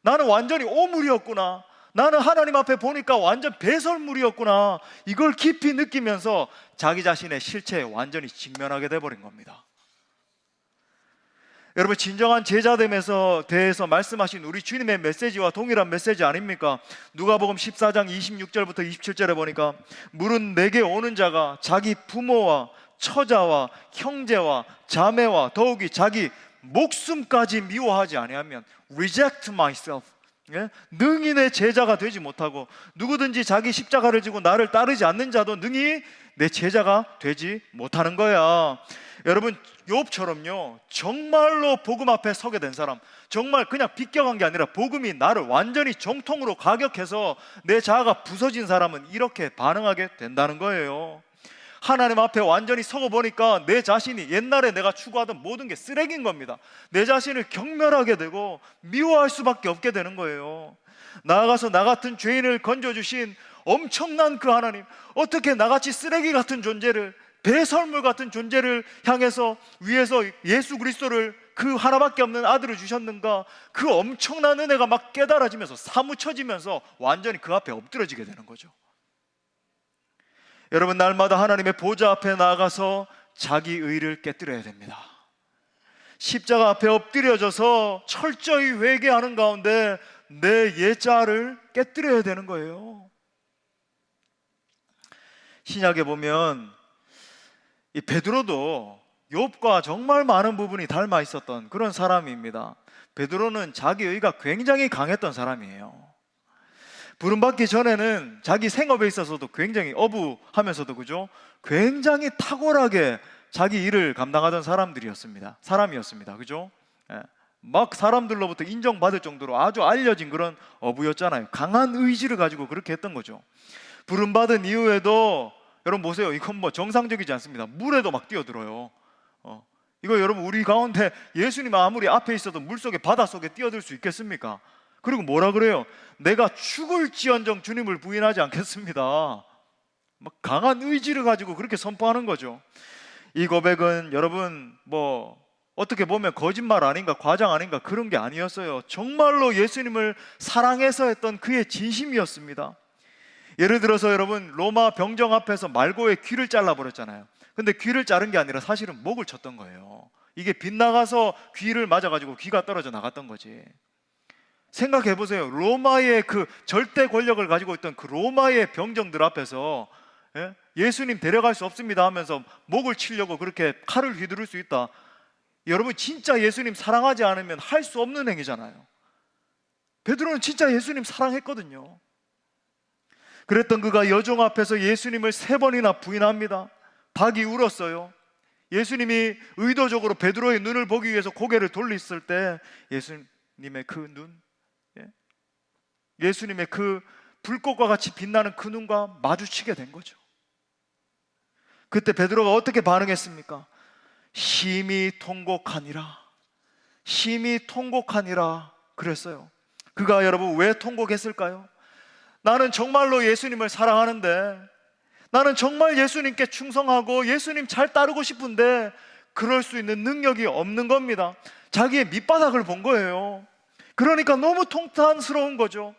나는 완전히 오물이었구나. 나는 하나님 앞에 보니까 완전 배설물이었구나. 이걸 깊이 느끼면서 자기 자신의 실체에 완전히 직면하게 돼버린 겁니다. 여러분, 진정한 제자됨에서 대해서 말씀하신 우리 주님의 메시지와 동일한 메시지 아닙니까? 누가복음 14장 26절부터 27절에 보니까 물은 내게 오는 자가 자기 부모와 처자와 형제와 자매와 더욱이 자기 목숨까지 미워하지 아니하면 reject myself, 능히 내 제자가 되지 못하고 누구든지 자기 십자가를 지고 나를 따르지 않는 자도 능히 내 제자가 되지 못하는 거야. 여러분, 욥처럼요 정말로 복음 앞에 서게 된 사람, 정말 그냥 비껴간 게 아니라 복음이 나를 완전히 정통으로 가격해서 내 자아가 부서진 사람은 이렇게 반응하게 된다는 거예요. 하나님 앞에 완전히 서고 보니까 내 자신이 옛날에 내가 추구하던 모든 게 쓰레기인 겁니다. 내 자신을 경멸하게 되고 미워할 수밖에 없게 되는 거예요. 나아가서 나 같은 죄인을 건져주신 엄청난 그 하나님, 어떻게 나같이 쓰레기 같은 존재를, 배설물 같은 존재를 향해서 위에서 예수 그리스도를, 그 하나밖에 없는 아들을 주셨는가? 그 엄청난 은혜가 막 깨달아지면서 사무쳐지면서 완전히 그 앞에 엎드려지게 되는 거죠. 여러분, 날마다 하나님의 보좌 앞에 나아가서 자기 의를 깨뜨려야 됩니다. 십자가 앞에 엎드려져서 철저히 회개하는 가운데 내 옛자를 깨뜨려야 되는 거예요. 신약에 보면 이 베드로도 욥과 정말 많은 부분이 닮아 있었던 그런 사람입니다. 베드로는 자기 의가 굉장히 강했던 사람이에요. 부름받기 전에는 자기 생업에 있어서도 굉장히 어부하면서도 그죠? 굉장히 탁월하게 자기 일을 감당하던 사람이었습니다. 그죠? 막 사람들로부터 인정받을 정도로 아주 알려진 그런 어부였잖아요. 강한 의지를 가지고 그렇게 했던 거죠. 부름받은 이후에도 여러분 보세요. 이건 뭐 정상적이지 않습니다. 물에도 막 뛰어들어요. 이거 여러분, 우리 가운데 예수님 아무리 앞에 있어도 물속에, 바닷속에 뛰어들 수 있겠습니까? 그리고 뭐라 그래요? 내가 죽을지언정 주님을 부인하지 않겠습니다. 막 강한 의지를 가지고 그렇게 선포하는 거죠. 이 고백은 여러분 어떻게 보면 거짓말 아닌가, 과장 아닌가, 그런 게 아니었어요. 정말로 예수님을 사랑해서 했던 그의 진심이었습니다. 예를 들어서 여러분, 로마 병정 앞에서 말고의 귀를 잘라버렸잖아요. 근데 귀를 자른 게 아니라 사실은 목을 쳤던 거예요. 이게 빗나가서 귀를 맞아가지고 귀가 떨어져 나갔던 거지. 생각해 보세요. 로마의 그 절대 권력을 가지고 있던 그 로마의 병정들 앞에서 예수님 데려갈 수 없습니다 하면서 목을 치려고 그렇게 칼을 휘두를 수 있다. 여러분, 진짜 예수님 사랑하지 않으면 할 수 없는 행위잖아요. 베드로는 진짜 예수님 사랑했거든요. 그랬던 그가 여종 앞에서 예수님을 3번이나 부인합니다. 닭이 울었어요. 예수님이 의도적으로 베드로의 눈을 보기 위해서 고개를 돌렸을 때 예수님의 그 눈, 예수님의 그 불꽃과 같이 빛나는 그 눈과 마주치게 된 거죠. 그때 베드로가 어떻게 반응했습니까? 심히 통곡하니라. 심히 통곡하니라 그랬어요. 그가 여러분 왜 통곡했을까요? 나는 정말로 예수님을 사랑하는데, 나는 정말 예수님께 충성하고 예수님 잘 따르고 싶은데 그럴 수 있는 능력이 없는 겁니다. 자기의 밑바닥을 본 거예요. 그러니까 너무 통탄스러운 거죠.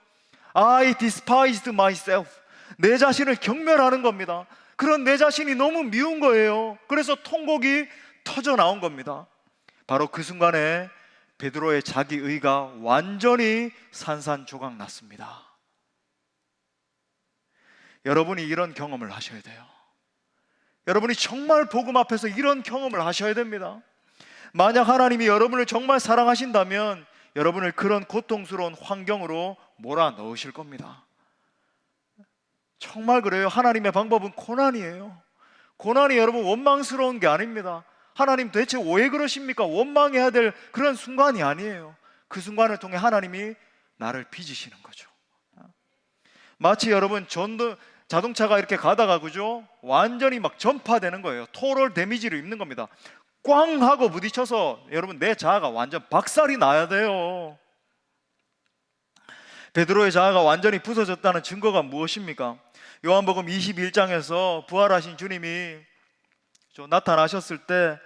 I despised myself. 내 자신을 경멸하는 겁니다. 그런 내 자신이 너무 미운 거예요. 그래서 통곡이 터져 나온 겁니다. 바로 그 순간에 베드로의 자기 의가 완전히 산산조각 났습니다. 여러분이 이런 경험을 하셔야 돼요. 여러분이 정말 복음 앞에서 이런 경험을 하셔야 됩니다. 만약 하나님이 여러분을 정말 사랑하신다면 여러분을 그런 고통스러운 환경으로 몰아넣으실 겁니다. 정말 그래요. 하나님의 방법은 고난이에요. 고난이 여러분 원망스러운 게 아닙니다. 하나님 대체 왜 그러십니까? 원망해야 될 그런 순간이 아니에요. 그 순간을 통해 하나님이 나를 빚으시는 거죠. 마치 여러분 자동차가 이렇게 가다가 그죠? 완전히 막 전파되는 거예요. 토럴 데미지를 입는 겁니다. 꽝 하고 부딪혀서 여러분 내 자아가 완전 박살이 나야 돼요. 베드로의 자아가 완전히 부서졌다는 증거가 무엇입니까? 요한복음 21장에서 부활하신 주님이 나타나셨을 때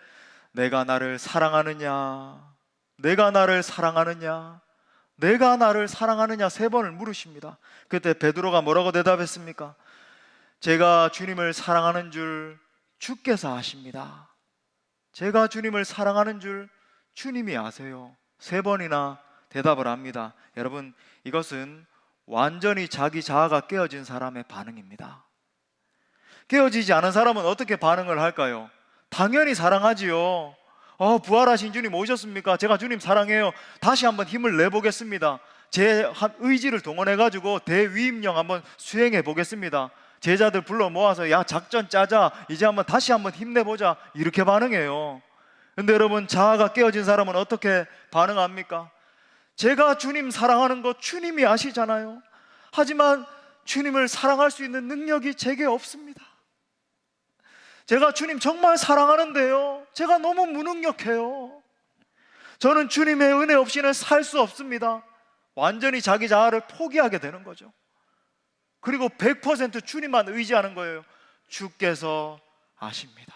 내가 나를 사랑하느냐, 내가 나를 사랑하느냐, 내가 나를 사랑하느냐 3번을 물으십니다. 그때 베드로가 뭐라고 대답했습니까? 제가 주님을 사랑하는 줄 주께서 아십니다. 제가 주님을 사랑하는 줄 주님이 아세요. 3번이나 대답을 합니다. 여러분, 이것은 완전히 자기 자아가 깨어진 사람의 반응입니다. 깨어지지 않은 사람은 어떻게 반응을 할까요? 당연히 사랑하지요. 부활하신 주님 오셨습니까? 제가 주님 사랑해요. 다시 한번 힘을 내보겠습니다. 제 의지를 동원해가지고 대위임령 한번 수행해 보겠습니다. 제자들 불러 모아서 야 작전 짜자, 이제 다시 한번 힘내보자, 이렇게 반응해요. 근데 여러분, 자아가 깨어진 사람은 어떻게 반응합니까? 제가 주님 사랑하는 거 주님이 아시잖아요. 하지만 주님을 사랑할 수 있는 능력이 제게 없습니다. 제가 주님 정말 사랑하는데요, 제가 너무 무능력해요. 저는 주님의 은혜 없이는 살 수 없습니다. 완전히 자기 자아를 포기하게 되는 거죠. 그리고 100% 주님만 의지하는 거예요. 주께서 아십니다.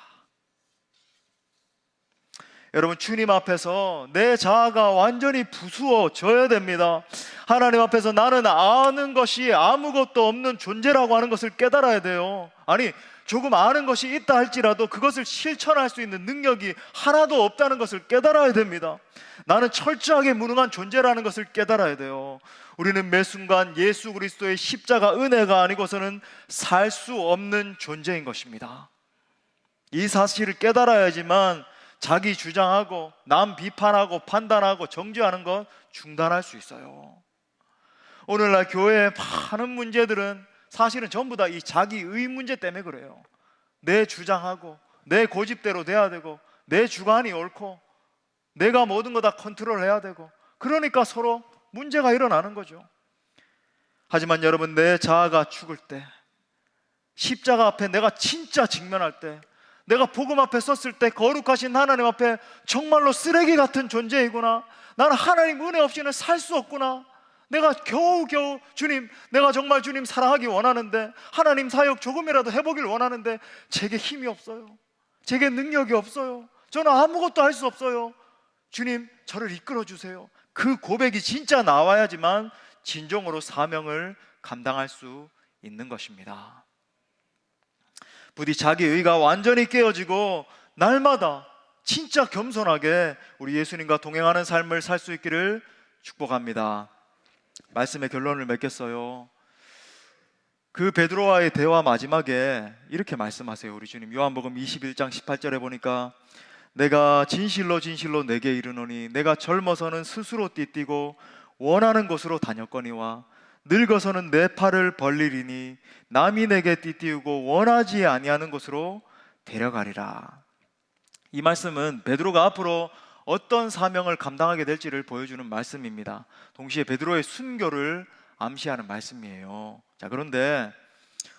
여러분, 주님 앞에서 내 자아가 완전히 부수어져야 됩니다. 하나님 앞에서 나는 아는 것이 아무것도 없는 존재라고 하는 것을 깨달아야 돼요. 아니, 조금 아는 것이 있다 할지라도 그것을 실천할 수 있는 능력이 하나도 없다는 것을 깨달아야 됩니다. 나는 철저하게 무능한 존재라는 것을 깨달아야 돼요. 우리는 매 순간 예수 그리스도의 십자가 은혜가 아니고서는 살 수 없는 존재인 것입니다. 이 사실을 깨달아야지만 자기 주장하고 남 비판하고 판단하고 정죄하는 것 중단할 수 있어요. 오늘날 교회의 많은 문제들은 사실은 전부 다 이 자기의 문제 때문에 그래요. 내 주장하고 내 고집대로 돼야 되고 내 주관이 옳고 내가 모든 거 다 컨트롤해야 되고, 그러니까 서로 문제가 일어나는 거죠. 하지만 여러분, 내 자아가 죽을 때, 십자가 앞에 내가 진짜 직면할 때, 내가 복음 앞에 섰을 때 거룩하신 하나님 앞에 정말로 쓰레기 같은 존재이구나, 나는 하나님 은혜 없이는 살 수 없구나, 내가 겨우겨우 주님, 내가 정말 주님 사랑하기 원하는데, 하나님 사역 조금이라도 해보길 원하는데 제게 힘이 없어요. 제게 능력이 없어요. 저는 아무것도 할 수 없어요. 주님, 저를 이끌어 주세요. 그 고백이 진짜 나와야지만 진정으로 사명을 감당할 수 있는 것입니다. 부디 자기 의가 완전히 깨어지고 날마다 진짜 겸손하게 우리 예수님과 동행하는 삶을 살 수 있기를 축복합니다. 말씀의 결론을 맺겠어요. 그 베드로와의 대화 마지막에 이렇게 말씀하세요. 우리 주님, 요한복음 21장 18절에 보니까 내가 진실로 진실로 내게 이르노니 내가 젊어서는 스스로 띠뛰고 원하는 곳으로 다녔거니와 늙어서는 내 팔을 벌리리니 남이 내게 띠띠우고 원하지 아니하는 곳으로 데려가리라. 이 말씀은 베드로가 앞으로 어떤 사명을 감당하게 될지를 보여주는 말씀입니다. 동시에 베드로의 순교를 암시하는 말씀이에요. 자, 그런데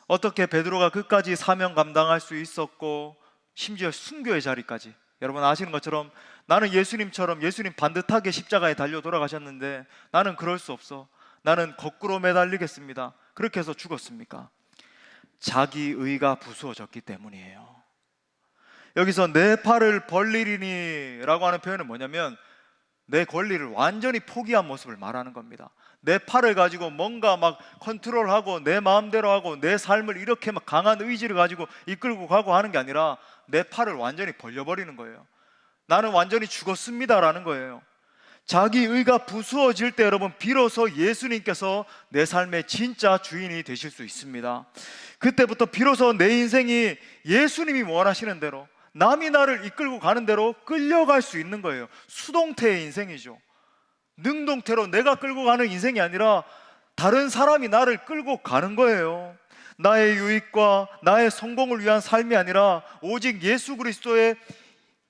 어떻게 베드로가 끝까지 사명 감당할 수 있었고 심지어 순교의 자리까지, 여러분 아시는 것처럼 나는 예수님처럼 예수님 반듯하게 십자가에 달려 돌아가셨는데 나는 그럴 수 없어, 나는 거꾸로 매달리겠습니다, 그렇게 해서 죽었습니까? 자기 의가 부수어졌기 때문이에요. 여기서 내 팔을 벌리리니 라고 하는 표현은 뭐냐면 내 권리를 완전히 포기한 모습을 말하는 겁니다. 내 팔을 가지고 뭔가 막 컨트롤하고 내 마음대로 하고 내 삶을 이렇게 막 강한 의지를 가지고 이끌고 가고 하는 게 아니라 내 팔을 완전히 벌려버리는 거예요. 나는 완전히 죽었습니다 라는 거예요. 자기 의가 부수어질 때 여러분, 비로소 예수님께서 내 삶의 진짜 주인이 되실 수 있습니다. 그때부터 비로소 내 인생이 예수님이 원하시는 대로, 남이 나를 이끌고 가는 대로 끌려갈 수 있는 거예요. 수동태의 인생이죠. 능동태로 내가 끌고 가는 인생이 아니라 다른 사람이 나를 끌고 가는 거예요. 나의 유익과 나의 성공을 위한 삶이 아니라 오직 예수 그리스도의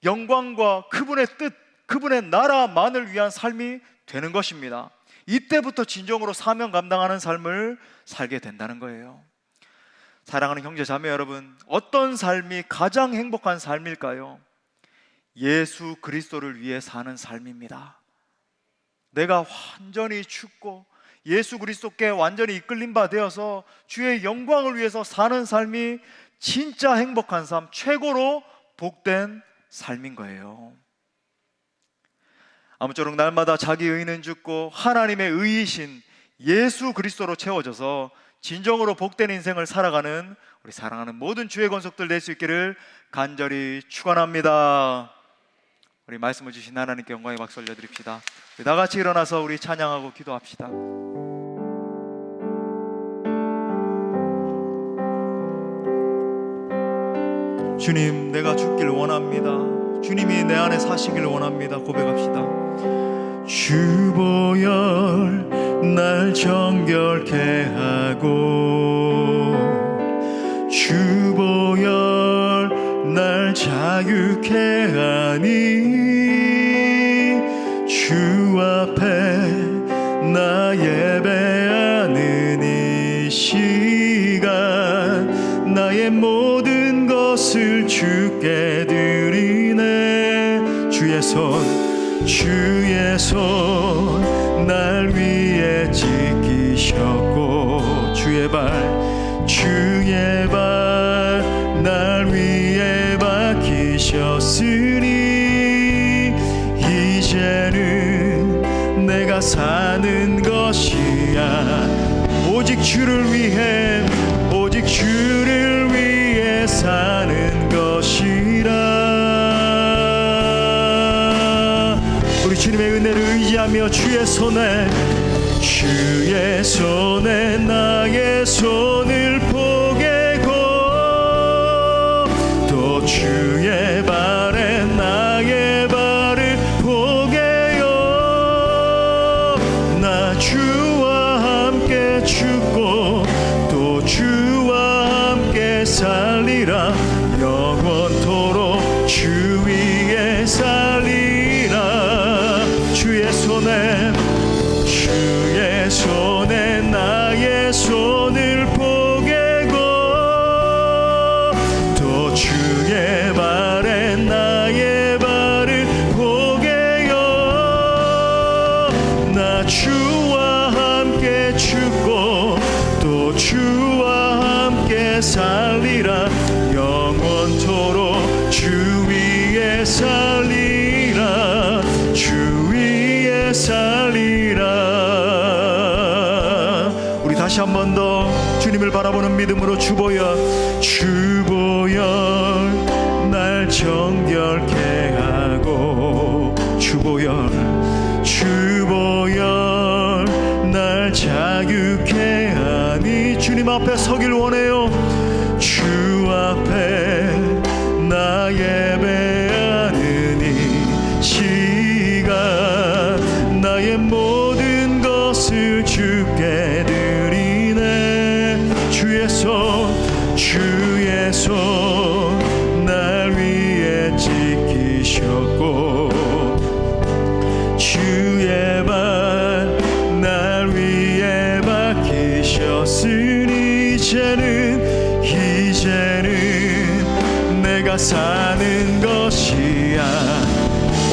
영광과 그분의 뜻, 그분의 나라만을 위한 삶이 되는 것입니다. 이때부터 진정으로 사명 감당하는 삶을 살게 된다는 거예요. 사랑하는 형제 자매 여러분, 어떤 삶이 가장 행복한 삶일까요? 예수 그리스도를 위해 사는 삶입니다. 내가 완전히 죽고 예수 그리스도께 완전히 이끌림 바 되어서 주의 영광을 위해서 사는 삶이 진짜 행복한 삶, 최고로 복된 삶인 거예요. 아무쪼록 날마다 자기 의는 죽고 하나님의 의이신 예수 그리스도로 채워져서 진정으로 복된 인생을 살아가는 우리 사랑하는 모든 주의 권속들 될 수 있기를 간절히 축원합니다. 우리 말씀을 주신 하나님께 영광의 박수 올려드립시다. 다 같이 일어나서 우리 찬양하고 기도합시다. 주님, 내가 죽길 원합니다. 주님이 내 안에 사시길 원합니다. 고백합시다. 주보혈 날 정결케 하고 주보혈 날 자유케 하니 주 앞에 나 예배하는 이 시간 나의 모든 것을 주께 드리네. 주의 손 날 위에 지키셨고 주의 발 날 위에 박히셨으니 이제는 내가 사는 것이야 오직 주를 위해 사는 것이라. 우리 주님의 은혜를 의지하며 주의 손에 나의 손을 포개고 또 주의 발에 나의 발을 포개요. 나 주와 함께 죽고 또 주와 함께 살리라. 영원토록 주 위에 살리라. 주의 손에 나의 손을 포개고 또 주의 발에 나의 발을 포개요. 나 주와 함께 죽고 또 주와 함께 살리라. 영원토록 주 위에 살리라. 주 위에 살리라. 우리 다시 한 번 더 주님을 바라보는 믿음으로 주보혈 날 정결케 하고 주보혈 날 자유케 하니 주님 앞에 서길 원해요. 주 앞에 나 예배하는 이 시간 나의 모든 것을 주께 드리네. 주의 손 날 위에 지키셨고 주의 발 날 위에 박히셨으니 이제는 내가 사는 것이야.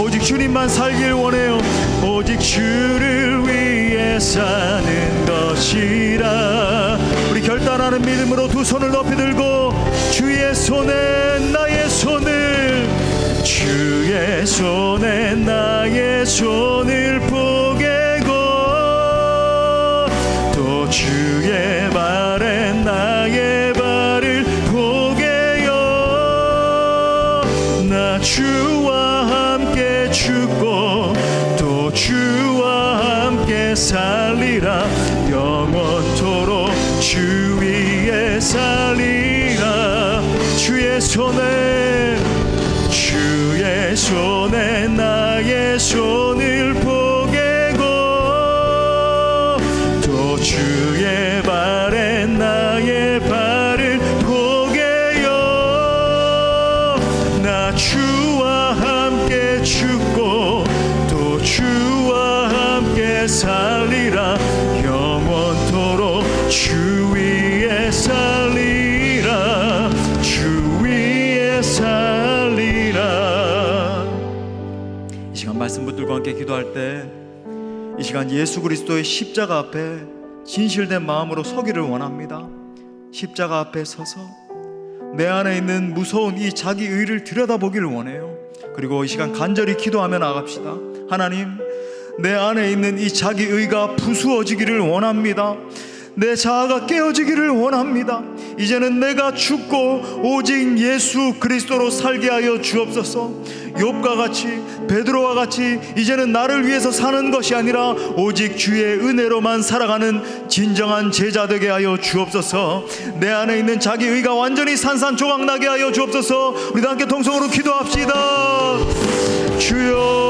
오직 주님만 살길 원해요. 오직 주를 위해 사는 것이라. 우리 결단하는 믿음으로 두 손을 높이 들고 주의 손에 나의 손을 포개고 또 주의 발에 나의 발을 포개요. 나 주와 함께 죽고 또 주와 함께 살리라. 영원토록 주 위에 살리라. 주의 손에 나의 손을 포개고 또 주의 발에 나의 발을 포개요. 나 주와 함께 죽고 또 주와 함께 살리라 영원토록 주 위에 살리라 주 위에 살리라. 이 시간 말씀 붙들고 함께 기도할 때 이 시간 예수 그리스도의 십자가 앞에 진실된 마음으로 서기를 원합니다. 십자가 앞에 서서 내 안에 있는 무서운 이 자기 의를 들여다보기를 원해요. 그리고 이 시간 간절히 기도하며 나갑시다. 하나님, 내 안에 있는 이 자기 의가 부수어지기를 원합니다. 내 자아가 깨어지기를 원합니다. 이제는 내가 죽고 오직 예수 그리스도로 살게 하여 주옵소서. 욥과 같이, 베드로와 같이 이제는 나를 위해서 사는 것이 아니라 오직 주의 은혜로만 살아가는 진정한 제자 되게 하여 주옵소서. 내 안에 있는 자기 의가 완전히 산산조각 나게 하여 주옵소서. 우리도 함께 동성으로 기도합시다. 주여